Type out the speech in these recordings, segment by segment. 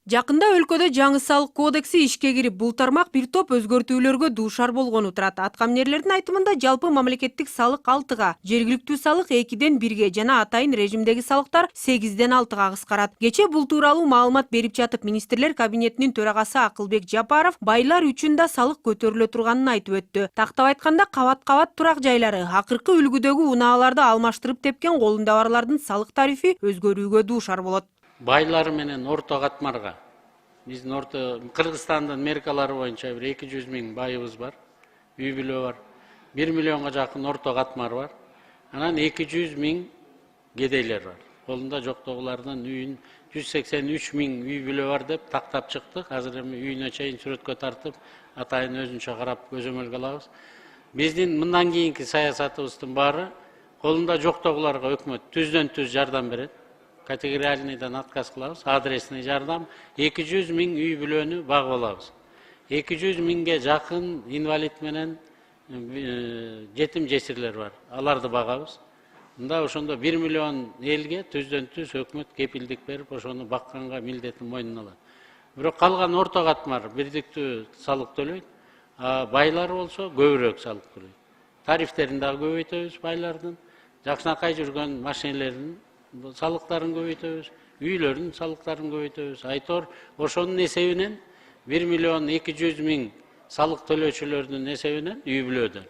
Жакында өлкөдө жаңы салык кодекси ишке кирип, бул тармак бир топ өзгөртүүлөргө дуушар болгону турат. Аткаминерлердин айтымында жалпы мамлекеттик салык 6-га, жергиликтүү салык 2-ден 1-ге жана атайын режимдеги салыктар 8-ден 6-га кыскарат. Кечээ бул тууралуу маалымат берип жатып, министрлер кабинетинин төрагасы Акылбек Жапаров байлар үчүн да салык көтөрүлө турганын айтып өттү. Тактап айтканда, кабат-кабат турак жайлары акыркы үлгүдөгү унааларды алмаштырып тепкен колунда барлардын салык тарифи өзгөрүүгө дуушар болот. Байлар менен орто катмарга биздин Кыргызстандын меркалары боюнча 200 000 байыбыз бар, үй бүлө бар. 1 миллионго жакын орто катмар бар. Анан 200 000 кедейлер бар. Колунда жоктогулардын үйүн 183 000 үй бүлө бар деп тактап чыктык. Азыр эми үйүнө чейин сүрөткө тартып, атайын өзүнчө карап көзөмөлгө алабыз. Биздин мындан кийинки саясатыбыздын баары колунда жоктогуларга өкмөт түздөн-түз жардам берет. Категориальныйдан отказ кылабыз, адресный жардам 200 000 үй бүлөнү багып алабыз. 200 000ге жакын инвалид менен жетим жесирлер бар. Аларды багабыз. Мында ошондо 1 миллион элге түздөн-түз өкмөт кепилдик берип, ошону бакканга милдетин мойнуна алат. Бирок калган орто катмар бирдиктүү салык төлөйт, байлар болсо көбүрөөк салык төлөйт. Тарифтерин дагы көбөйтөбүз байлардын, жакшынакай жүргөн машинелердин салыктарын көбөйтөбүз, үйлөрдүн салыктарын көбөйтөбүз. Айтор ошонун эсебинен 1 миллион 200 000 салык төлөөчүлөрдүн эсебинен үй бүлөдөн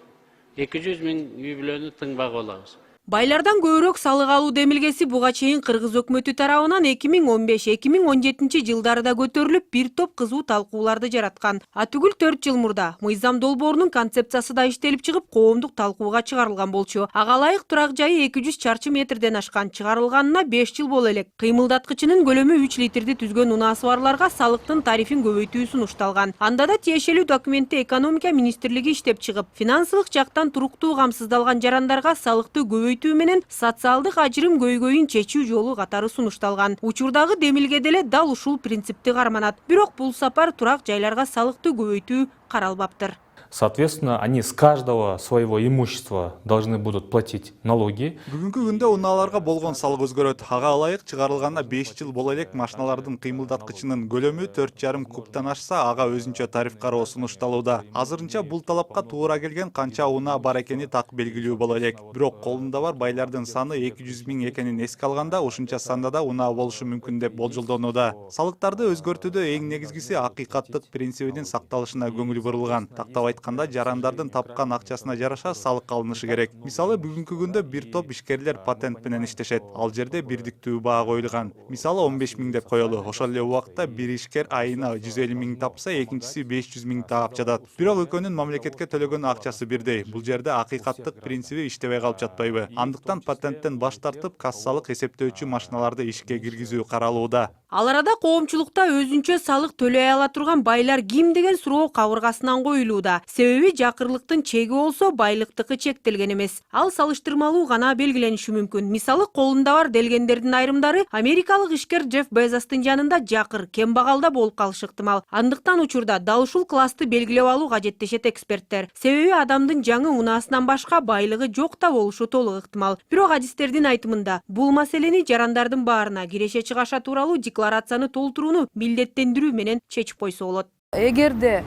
200 000 үй бүлөнү тың багып алабыз. Байлардан көбүрөөк салык алуу демилгеси буга чейин Кыргыз өкмөтү тарабынан 2015-2017 жылдарда көтөрүлүп, бир топ кызуу талкууларды жараткан. Атүгүл 4 жыл мурда мыйзам долбоорунун концепциясы да иштелип чыгып, коомдук талкууга чыгарылган болчу. Ага ылайык турак жайы 200 чарчы метрден ашкан, чыгарылганына 5 жыл боло элек. Кыймылдаткычынын көлөмү 3 литрди түзгөн унаасы барларга салыктын тарифин көбөйтүү сунушталган. Анда да тиешелүү документти экономика министрлиги иштеп чыгып, финансылык жактан туруктуу камсыздалган жарандарга салыкты көбөйтүү менен социалдык ажырым көйгөйүн чечүү жолу катары сунушталган. Учурдагы демилге деле дал ушул принципти карманат. Бирок бул сапар турак жайларга салыкты көбөйтүү каралбаптыр. Соответственно, они с каждого своего имущества должны будут платить налоги. Бүгүнкү күндө унааларга болгон салык өзгөрөт. Ага ылайык чыгарылганына 5 жыл боло элек машиналардын кыймылдаткычынын көлөмү 4,5 кубтан ашса, ага өзүнчө тариф кароо сунушталууда. Азырынча бул талапка туура келген канча унаа бар экени так белгилүү боло элек. Бирок колунда бар байлардын саны 200 000 экенин эске алганда, ушунча санда да унаа болушу мүмкүн деп болжолдонууда. Салыктарды өзгөртүүдө эң негизгиси акыйкаттык принцибинин сакталышына көңүл бурулган. Тактап айтканда, жарандардын тапкан акчасына жараша салык алынышы керек. Мисалы, бүгүнкү күндө бир топ ишкерлер патент менен иштешет. Ал жерде бирдиктүү баа коюлган. Мисалы 15 000 деп коелу. Ошол эле убакта бир ишкер айына 150 000 тапса, экинчиси 500 000 таап жатат. Бирок экөөнүн мамлекетке төлөгөн акчасы бирдей. Бул жерде акыйкаттык принциби иштебей калып жатпайбы? Андыктан патенттен баш тартып, кассалык эсептөөчү машиналарды ишке киргизүү каралууда. Ал арада коомчулукта өзүнчө салык төлөй ала турган байлар ким деген суроо кабыргасынан коюлууда. Себеби жакырлыктын чеги болсо, байлыктыкы чектелген эмес. Ал салыштырмалуу гана белгилениши мүмкүн. Мисалы, колунда бар делгендердин айрымдары америкалык ишкер Джефф Безостун жанында жакыр, кембагалда болуп калышы ыктымал. Андыктан учурда дал ушул классты белгилеп алуу кажет дешет эксперттер. Себеби адамдын жаңы унаасынан башка байлыгы жок да болушу толук ыктымал. Бирок адистердин айтымында, бул маселени жарандардын баарына киреше чыгаша тууралуу декларацияны толтурууну милдеттендирүү менен чечип койсо болот. Эгерде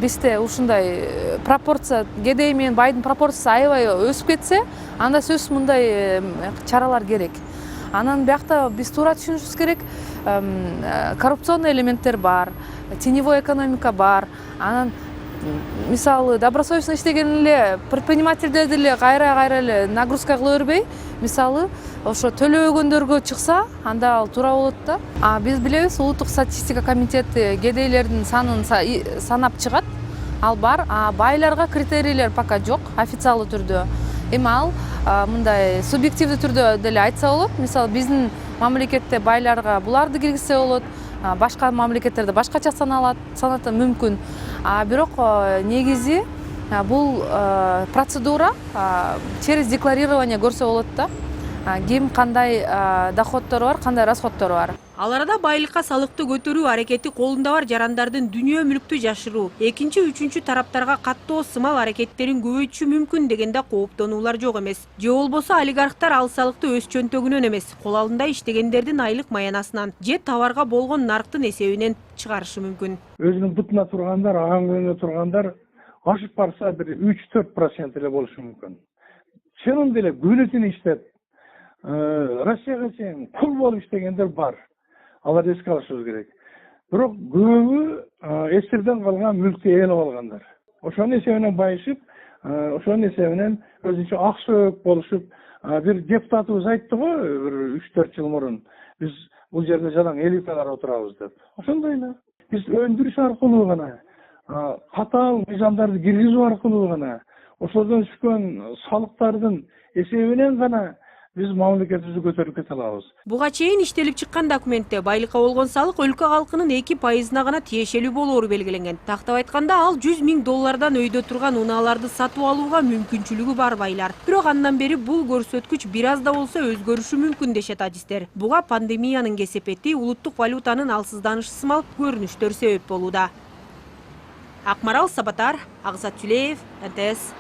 бизде ушундай пропорция, кедей менен байдын пропорциясы аябай өсүп кетсе, анда сөзсүз мындай чаралар керек. Анан биякта биз туура түшүнүшүбүз керек, коррупционный элементтер бар, теневой экономика бар. Анан мисалы, добросовестно иштеген эле предпринимательдер деле кайра эле нагрузка кыла бербей, мисалы, ошо төлөбөгөндөргө чыкса, анда ал туура болот да. Биз билебиз, улуттук статистика комитети кедейлердин санын санап чыгат. Ал бар, байларга критерийлер пока жок, официалдуу түрдө. Эми ал мындай субъективдүү түрдө деле айтса болот. Мисалы, биздин мамлекетте байларга буларды киргизсе болот, башка мамлекеттерде башкача санаты мүмкүн. Бирок негизи бул процедура через декларирование көрсө болот да. Ким кандай доходтору бар, кандай расходтору бар. Ал арада байлыкка салыкты көтөрүү аракети колунда бар жарандардын дүнүйө мүлктү жашыруу, экинчи, үчүнчү тараптарга каттоо сымал аракеттерин көбөйтүшү мүмкүн дегенде кооптонуулар жок эмес. Же болбосо олигархтар ал салыкты өз чөнтөгүнөн эмес, кол алдында иштегендердин айлык маянасынан же товарга болгон нарктын эсебинен чыгарышы мүмкүн. Өзүнүн бутуна тургандар, аңгөңө тургандар ашып барса бир 3-4% эле болушу мүмкүн. Чынында эле күнү-түнү иштеп, Россияга чейин кул болуп иштегендер бар. Аларды эске алышыбыз керек. Бирок көбү эсирден калган мүлктү ээлеп алгандар. Ошонун эсебинен байышып, ошонун эсебинен өзүнчө аксөөк болушуп, бир депутатыбыз айтты го, бир 3-4 жыл мурун биз бул жерде жалаң элиталар отурабыз деп. Ошондой эле. Биз өндүрүш аркылуу гана, катаал мыйзамдарды киргизүү аркылуу гана, ошолдон түшкөн салыктардын эсебинен гана биз мамлекетибизди көтөрүп кете алабыз. Буга чейин иштелип чыккан документте байлыкка болгон салык өлкө калкынын 2%-на гана тиешелүү болоору белгиленген. Тактап айтканда, ал $100 000 өйдө турган унааларды сатып алууга мүмкүнчүлүгү бар байлар. Бирок андан бери бул көрсөткүч бир аз да болсо өзгөрүшү мүмкүн дешет адистер. Буга пандемиянын кесепети, улуттук валютанын алсызданышы сымал көрүнүштөр себеп болууда. Акмарал Сабатар, Агзат Сүлеев, НТС.